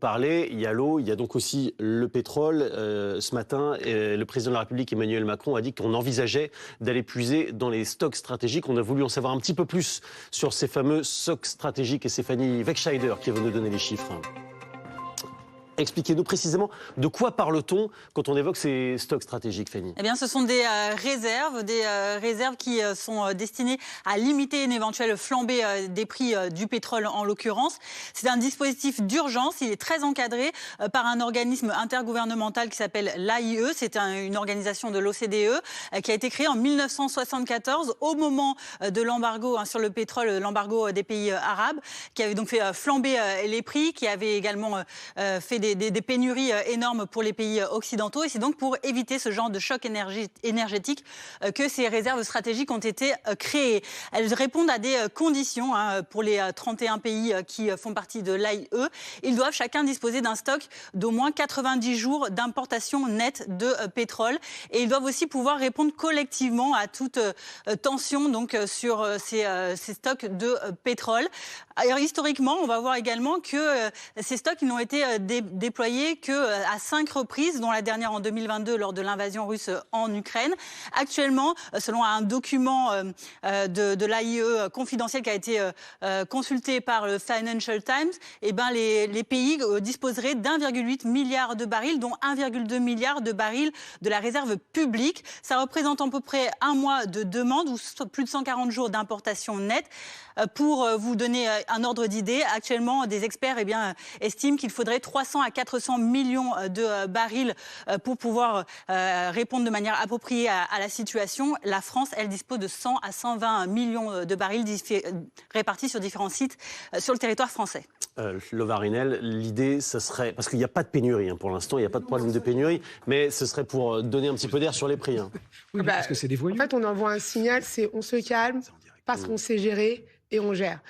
parler, il y a l'eau, il y a donc aussi le pétrole. Ce matin, le président de la République, Emmanuel Macron, a dit qu'on envisageait d'aller puiser dans les stocks stratégiques. On a voulu en savoir un petit peu plus sur ces fameux stocks stratégiques et c'est Fanny Wegscheider qui va nous donner les chiffres. Expliquez-nous précisément de quoi parle-t-on quand on évoque ces stocks stratégiques, Fanny? Eh bien, ce sont des réserves qui sont destinées à limiter une éventuelle flambée des prix du pétrole en l'occurrence. C'est un dispositif d'urgence, il est très encadré par un organisme intergouvernemental qui s'appelle l'AIE, c'est une organisation de l'OCDE qui a été créée en 1974 au moment de l'embargo sur le pétrole, l'embargo des pays arabes, qui avait donc fait flamber les prix, qui avait également fait des pénuries énormes pour les pays occidentaux. Et c'est donc pour éviter ce genre de choc énergétique que ces réserves stratégiques ont été créées. Elles répondent à des conditions pour les 31 pays qui font partie de l'AIE. Ils doivent chacun disposer d'un stock d'au moins 90 jours d'importation nette de pétrole. Et ils doivent aussi pouvoir répondre collectivement à toute tension donc, sur ces stocks de pétrole. Alors, historiquement, on va voir également que ces stocks ils n'ont été déployés qu'à 5 reprises, dont la dernière en 2022 lors de l'invasion russe en Ukraine. Actuellement, selon un document de l'AIE confidentiel qui a été consulté par le Financial Times, eh ben les pays disposeraient d'1,8 milliard de barils, dont 1,2 milliard de barils de la réserve publique. Ça représente à peu près un mois de demande ou plus de 140 jours d'importation nette. Pour vous donner un ordre d'idée, actuellement, des experts estiment qu'il faudrait 300 à 400 millions de barils pour pouvoir répondre de manière appropriée à la situation. La France, elle dispose de 100 à 120 millions de barils répartis sur différents sites sur le territoire français. Lovarinel, l'idée, ce serait, parce qu'il n'y a pas de pénurie pour l'instant, il n'y a pas de problème de pénurie, mais ce serait pour donner un petit peu d'air sur les prix. Oui, parce que c'est des voyous. En fait, on envoie un signal, c'est on se calme parce qu'on sait gérer et on gère.